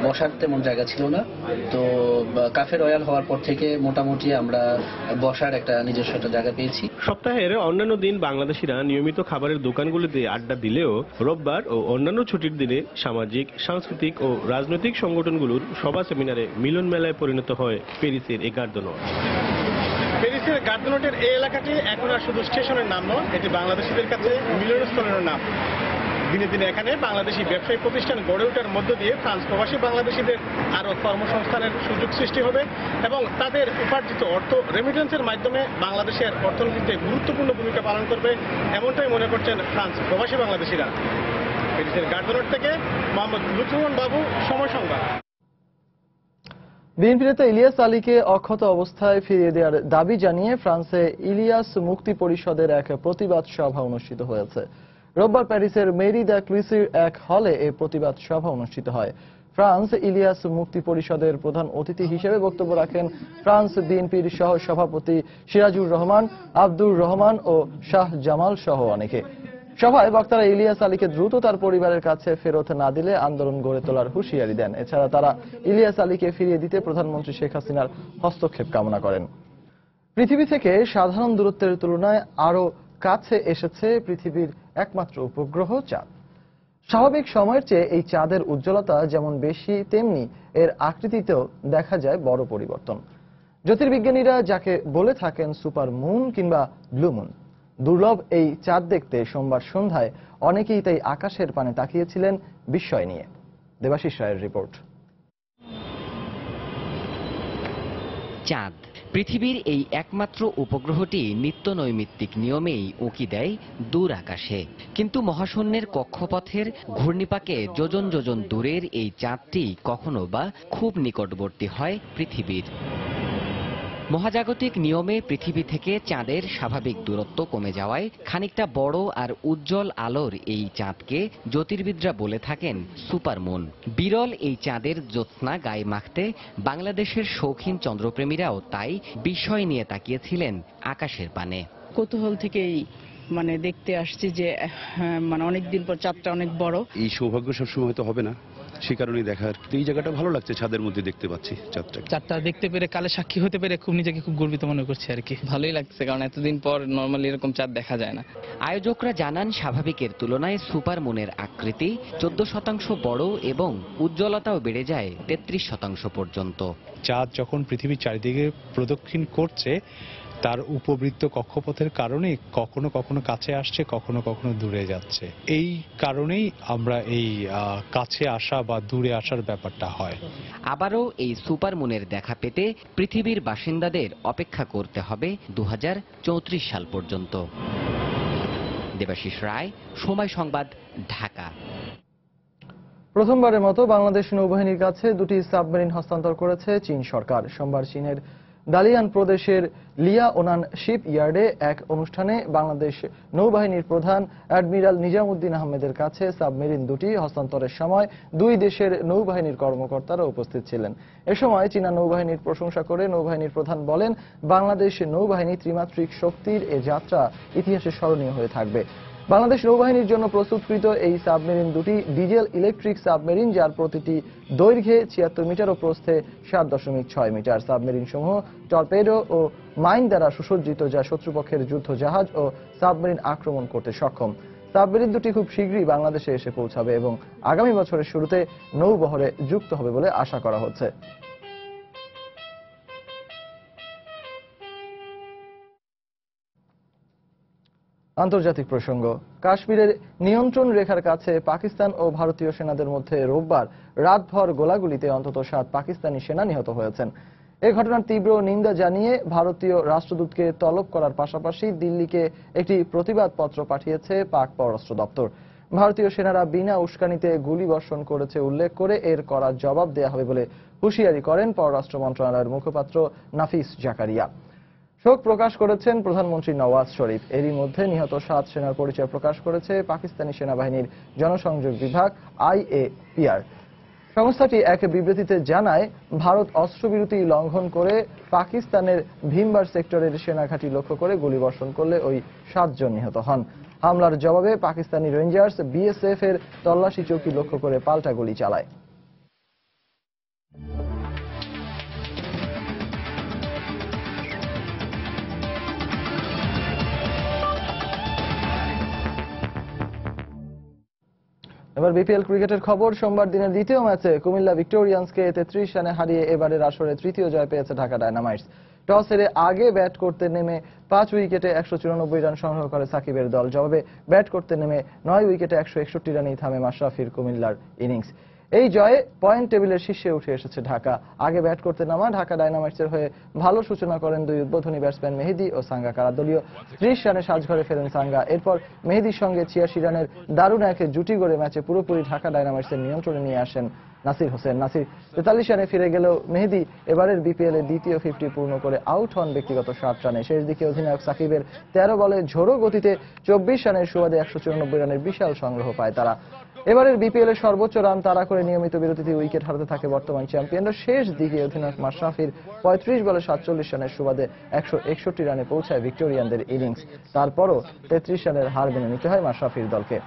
বসার তেমন জায়গা ছিল না। তো কাফে রয়্যাল হওয়ার পর থেকে মোটামুটি আমরা বসার একটা নিজস্ব একটা জায়গা পেয়েছি। সপ্তাহের অন্যান্য দিন বাংলাদেশিরা নিয়মিত খাবারের দোকানগুলিতে আড্ডা দিলেও রোববার ও অন্যান্য ছুটির দিনে সামাজিক, সাংস্কৃতিক ও রাজনৈতিক সংগঠনগুলোর সভা সেমিনারে মিলন মেলায় পরিণত হয় প্যারিসের এই গার্দনোট। প্যারিসের গার্দনোটের এই এলাকাটি এখন আর শুধু স্টেশনের নাম নয়, এটি বাংলাদেশিদের কাছে মিলনস্থলের নাম। দিনে দিনে এখানে বাংলাদেশি ব্যবসায়ী প্রতিষ্ঠান গড়ে ওঠার মধ্য দিয়ে ফ্রান্স প্রবাসী বাংলাদেশিদের আরও কর্মসংস্থানের সুযোগ সৃষ্টি হবে এবং তাদের উপার্জিত অর্থ রেমিটেন্সের মাধ্যমে বাংলাদেশের অর্থনীতিতে গুরুত্বপূর্ণ ভূমিকা পালন করবে, এমনটাই মনে করছেন ফ্রান্স প্রবাসী বাংলাদেশিরা। প্যারিসের গার্দনোট থেকে মোহাম্মদ লুৎফর রহমান বাবু, সময় সংবাদ। বিএনপি নেতা ইলিয়াস আলীকে অক্ষত অবস্থায় ফিরিয়ে দেওয়ার দাবি জানিয়ে ফ্রান্সে ইলিয়াস মুক্তি পরিষদের এক প্রতিবাদ সভা অনুষ্ঠিত হয়েছে। রোববার প্যারিসের মেরি দ্য ক্লুসির এক হলে এই প্রতিবাদ সভা অনুষ্ঠিত হয়। ফ্রান্স ইলিয়াস মুক্তি পরিষদের প্রধান অতিথি হিসেবে বক্তব্য রাখেন ফ্রান্স বিএনপির সহ সভাপতি সিরাজুর রহমান, আব্দুর রহমান ও শাহ জামাল সহ অনেকে। সভায় বক্তারা ইলিয়াস আলীকে দ্রুত তার পরিবারের কাছে ফেরত না দিলে আন্দোলন গড়ে তোলার হুঁশিয়ারি দেন। এছাড়া তারা ইলিয়াস আলীকে ফিরিয়ে দিতে প্রধানমন্ত্রী শেখ হাসিনার হস্তক্ষেপ কামনা করেন। পৃথিবী থেকে সাধারণ দূরত্বের তুলনায় আরো কাছে এসেছে পৃথিবীর একমাত্র উপগ্রহ চাঁদ। স্বাভাবিক সময়ের চেয়ে এই চাঁদের উজ্জ্বলতা যেমন বেশি, তেমনি এর আকৃতিতেও দেখা যায় বড় পরিবর্তন। জ্যোতির্বিজ্ঞানীরা যাকে বলে থাকেন সুপার মুন কিংবা ব্লু মুন। দুর্লভ এই চাঁদ দেখতে সোমবার সন্ধ্যায় অনেকেই তাই আকাশের পানে তাকিয়েছিলেন বিস্ময় নিয়ে। দেবাশিস রায়ের রিপোর্ট। চাঁদ পৃথিবীর এই একমাত্র উপগ্রহটি নিত্য নৈমিত্তিক নিয়মেই উঁকি দেয় দূর আকাশে। কিন্তু মহাশূন্যের কক্ষপথের ঘূর্ণিপাকে যোজন যোজন দূরের এই চাঁদটি কখনো বা খুব নিকটবর্তী হয় পৃথিবীর। মহাজাগতিক নিয়মে পৃথিবী থেকে চাঁদের স্বাভাবিক দূরত্ব কমে যাওয়ায় খানিকটা বড় আর উজ্জ্বল আলোর এই চাঁদকে জ্যোতির্বিদরা বলে থাকেন সুপারমুন। বিরল এই চাঁদের জ্যোৎস্না গায়ে মাখতে বাংলাদেশের শৌখিন চন্দ্রপ্রেমীরাও তাই বিস্ময় নিয়ে তাকিয়েছিলেন আকাশের পানে। কৌতূহল থেকেই দেখতে আসছি যে অনেকদিন পর চাঁদটা অনেক বড়। এই সৌভাগ্য সবসময় হয়তো হবে না, সে কারণেই দেখার। এই জায়গাটা ভালো লাগছে, ছাদের মধ্যে দেখতে পাচ্ছি চাঁদটা দেখতে পেরে, কালে সাক্ষী হতে পেরে নিজেকে খুব গর্বিত মনে করছি আর কি। ভালোই লাগছে, কারণ এতদিন পর নরমালি এরকম চাঁদ দেখা যায় না। আয়োজকরা জানান স্বাভাবিকের তুলনায় সুপার মুনের আকৃতি 14% বড় এবং উজ্জ্বলতাও বেড়ে যায় 33% পর্যন্ত। চাঁদ যখন পৃথিবীর চারিদিকে প্রদক্ষিণ করছে, তার উপবৃত্ত কক্ষপথের কারণে কখনো কখনো কাছে আসছে, কখনো কখনো দূরে যাচ্ছে। এই কারণেই আমরা এই কাছে আসা বা দূরে আসার ব্যাপারটা হয়। আবারও এই সুপার মুনের দেখা পেতে পৃথিবীর বাসিন্দাদের অপেক্ষা করতে হবে 2034 সাল পর্যন্ত। দেবাশিস রায়, সময় সংবাদ, ঢাকা। প্রথমবারের মতো বাংলাদেশ নৌবাহিনীর কাছে দুটি সাবমেরিন হস্তান্তর করেছে চীন সরকার। সোমবার চীনের দালিয়ান প্রদেশের লিয়াওনান শিপ ইয়ার্ডে এক অনুষ্ঠানে বাংলাদেশ নৌবাহিনীর প্রধান অ্যাডমিরাল নিজামুদ্দিন আহমেদের কাছে সাবমেরিন দুটি হস্তান্তরের সময় দুই দেশের নৌবাহিনীর কর্মকর্তারা উপস্থিত ছিলেন। এ সময় চীনা নৌবাহিনীর প্রশংসা করে নৌবাহিনীর প্রধান বলেন, বাংলাদেশ নৌবাহিনী ত্রিমাত্রিক শক্তির এ যাত্রা ইতিহাসে স্মরণীয় হয়ে থাকবে। বাংলাদেশ নৌবাহিনীর জন্য প্রস্তুতকৃত এই সাবমেরিন দুটি ডিজেল ইলেকট্রিক সাবমেরিন, যার প্রতিটি দৈর্ঘ্যে 76 মিটার ও প্রস্থে 7.6 মিটার। সাবমেরিন সমূহ টর্পেডো ও মাইন দ্বারা সুসজ্জিত, যা শত্রুপক্ষের যুদ্ধ জাহাজ ও সাবমেরিন আক্রমণ করতে সক্ষম। সাবমেরিন দুটি খুব শীঘ্রই বাংলাদেশে এসে পৌঁছাবে এবং আগামী বছরের শুরুতে নৌবহরে যুক্ত হবে বলে আশা করা হচ্ছে। আন্তর্জাতিক প্রসঙ্গ। কাশ্মীরের নিয়ন্ত্রণ রেখার কাছে পাকিস্তান ও ভারতীয় সেনাদের মধ্যে রোববার রাতভর গোলাগুলিতে অন্তত 7 পাকিস্তানি সেনা নিহত হয়েছেন। এ ঘটনার তীব্র নিন্দা জানিয়ে ভারতীয় রাষ্ট্রদূতকে তলব করার পাশাপাশি দিল্লিকে একটি প্রতিবাদ পত্র পাঠিয়েছে পাক পররাষ্ট্র দপ্তর। ভারতীয় সেনারা বিনা উস্কানিতে গুলি বর্ষণ করেছে উল্লেখ করে এর কড়া জবাব দেয়া হবে বলে হুঁশিয়ারি করেন পররাষ্ট্র মন্ত্রণালয়ের মুখপাত্র নাফিস জাকারিয়া। শোক প্রকাশ করেছেন প্রধানমন্ত্রী নওয়াজ শরীফ। এরই মধ্যে নিহত 7 সেনার পরিচয় প্রকাশ করেছে পাকিস্তানি সেনাবাহিনীর জনসংযোগ বিভাগ IAPR। সংস্থাটি এক বিবৃতিতে জানায়, ভারত অস্ত্রবিরতি লঙ্ঘন করে পাকিস্তানের ভীমবার সেক্টরের সেনাঘাঁটি লক্ষ্য করে গুলিবর্ষণ করলে ওই 7 জন নিহত হন। হামলার জবাবে পাকিস্তানি রেঞ্জার্স BSF এর তল্লাশি চৌকি লক্ষ্য করে পাল্টা গুলি চালায়। এবার বিপিএল ক্রিকেটের খবর। সোমবার দিনের দ্বিতীয় ম্যাচে কুমিল্লা ভিক্টোরিয়ান্সকে 33 রানে হারিয়ে এবারের আসরে তৃতীয় জয় পেয়েছে ঢাকা ডায়নামাইটস। টস হেরে আগে ব্যাট করতে নেমে 5 উইকেটে 194 রান সংগ্রহ করে সাকিবের দল। জবাবে ব্যাট করতে নেমে 9 উইকেটে 161 রানেই থামে মাশরাফির কুমিল্লার ইনিংস। এই জয়ে পয়েন্ট টেবিলের শীর্ষে উঠে এসেছে ঢাকা। আগে ব্যাট করতে নামা ঢাকা ডায়নামাইটসের হয়ে ভালো সূচনা করেন দুই উদ্বোধনী ব্যাটসম্যান মেহেদী ও সাঙ্গাকারা। দলীয় 30 রানে সাজঘরে ফেরেন সাঙ্গা। এরপর মেহেদীর সঙ্গে 86 রানের দারুণ এক জুটি গড়ে ম্যাচে পুরোপুরি ঢাকা ডায়নামাইটসের নিয়ন্ত্রণে নিয়ে আসেন নাসির হোসেন। নাসির 43 রানে ফিরে গেলেও মেহেদী এবারের বিপিএল এর দ্বিতীয় 50 পূর্ণ করে আউট হন ব্যক্তিগত 60 রানে। শেষ দিকে অধিনায়ক সাকিবের 13 বলে ঝোড়ো গতিতে 24 রানের সুবাদে 194 রানের বিশাল সংগ্রহ পায় তারা। এবারের বিপিএল এর সর্বোচ্চ রান তাড়া করে নিয়মিত বিরতিতে উইকেট হারাতে থাকে বর্তমান চ্যাম্পিয়নরা। শেষ দিকে অধিনায়ক মাশরাফির 35 বলে 47 রানের সুবাদে 161 রানে পৌঁছায় ভিক্টোরিয়ানদের ইনিংস। তারপরও 33 রানের হার মেনে নিতে হয় মাশরাফির দলকে।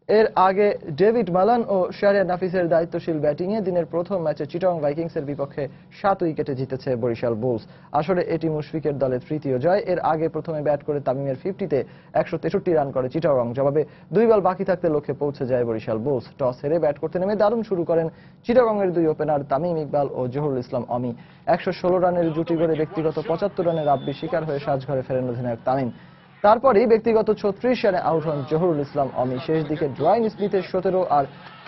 এর আগে ডেভিড মালান ও শাহরিয়ার নাফিসের দায়িত্বশীল ব্যাটিংয়ে দিনের প্রথম ম্যাচে চিটাগং ভাইকিংসের বিপক্ষে 7 উইকেটে জিতেছে বরিশাল বুলস। আসলে এটি মুশফিকের দলের তৃতীয় জয়। এর আগে প্রথমে ব্যাট করে তামিমের 50-তে 163 রান করে চিটাগং। জবাবে 2 বল বাকি থাকতে লক্ষ্যে পৌঁছে যায় বরিশাল বুলস। টস হেরে ব্যাট করতে নেমে দারুণ শুরু করেন চিটাগংয়ের দুই ওপেনার তামিম ইকবাল ও জহুরুল ইসলাম অমি। 116 রানের জুটি গড়ে ব্যক্তিগত 75 রানের রাব্বি শিকার হয়ে সাজঘরে ফেরেন অধিনায়ক তামিম। তারপরেই ব্যক্তিগত 36 রানে আউট হন জহুরুল ইসলাম অমি। শেষ দিকে ড্রয়িং স্মিথের 17 আর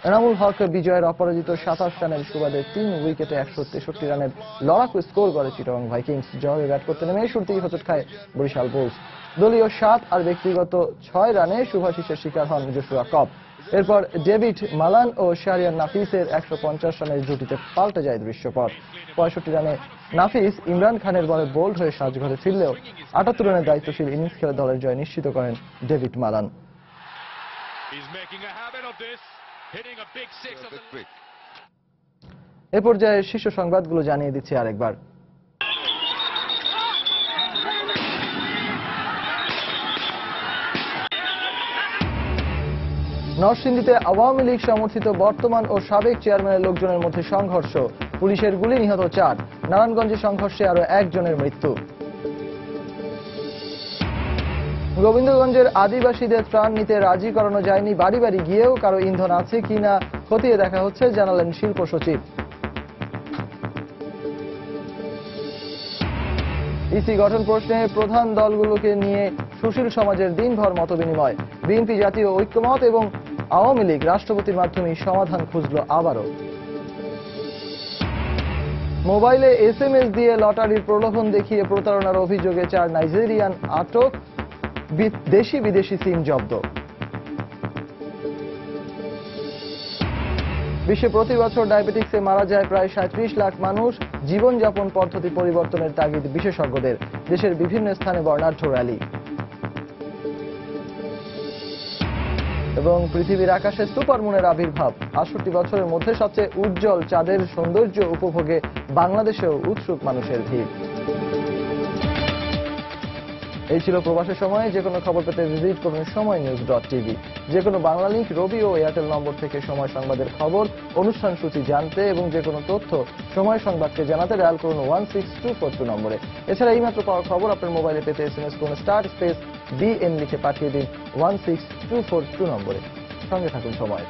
এনামুল হক বিজয়ের অপরাজিত 27 রানের সুবাদে 3 উইকেটে 163 রানের লড়াকু স্কোর করে চিটাগং ভাইকিংস। জয়ে ব্যাট করতে নেমে শুরুতেই হোঁচট খায় বরিশাল বুলস। দলীয় 7 আর ব্যক্তিগত 6 রানে শুভাশিসের শিকার হন জোশুয়া কপ। এরপর ডেভিড মালান ও শাহরিয়ার নাফিসের 150 রানের জুটিতে পাল্টে যায় দৃশ্যপট। 65 রানে নাফিস ইমরান খানের বলে বোল্ড হয়ে সাজঘরে ফিরলেও 78 রানের দায়িত্বশীল ইনিংস খেলে দলের জয় নিশ্চিত করেন ডেভিড মালান। এ পর্যায়ে শীর্ষ সংবাদগুলো জানিয়ে দিচ্ছি আরেকবার। নরসিংদীতে আওয়ামী লীগ সমর্থিত বর্তমান ও সাবেক চেয়ারম্যানের লোকজনের মধ্যে সংঘর্ষ। পুলিশের গুলি, নিহত 4। নারায়ণগঞ্জে সংঘর্ষে আরো 1 জনের মৃত্যু। গোবিন্দগঞ্জের আদিবাসীদের ত্রাণ নিতে রাজি করানো যায়নি। বাড়ি বাড়ি গিয়েও কারো ইন্ধন আছে কিনা খতিয়ে দেখা হচ্ছে, জানালেন শিল্প সচিব। ইসি গঠন প্রশ্নে প্রধান দলগুলোকে নিয়ে সুশীল সমাজের দিনভর মতবিনিময়। বিএনপি জাতীয় ঐক্যমত এবং আওয়ামী লীগ রাষ্ট্রপতির মাধ্যমে সমাধান খুঁজল আবারও। মোবাইলে SMS দিয়ে লটারির প্রলোভন দেখিয়ে প্রতারণার অভিযোগে 4 নাইজেরিয়ান আটক, দেশি বিদেশি সিম জব্দ। বিশ্বে প্রতি বছর ডায়াবেটিক্সে মারা যায় প্রায় 37 লাখ মানুষ। জীবনযাপন পদ্ধতি পরিবর্তনের তাগিদ বিশেষজ্ঞদের। দেশের বিভিন্ন স্থানে বর্ণাঢ্য র্যালি। এবং পৃথিবীর আকাশে সুপারমুনের আবির্ভাব। 68 বছরের মধ্যে সবচেয়ে উজ্জ্বল চাঁদের সৌন্দর্য উপভোগে বাংলাদেশেও উৎসুক মানুষের ভিড়। এই ছিল প্রবাসের সময়। যে কোনো খবর পেতে ভিজিট করুন সময়নিউজ.tv। যে কোনো বাংলা লিংক, রবি ও এয়ারটেল নম্বর থেকে সময় সংবাদের খবর, অনুষ্ঠান সূচি জানতে এবং যে কোনো তথ্য সময় সংবাদকে জানাতে ডায়াল করুন 16242 নম্বরে। এছাড়া এইমাত্র পাওয়া খবর আপনার মোবাইলে পেতে SMS করুন *BN লিখে পাঠিয়ে দিন 16242 নম্বরে। সঙ্গে থাকুন সময়।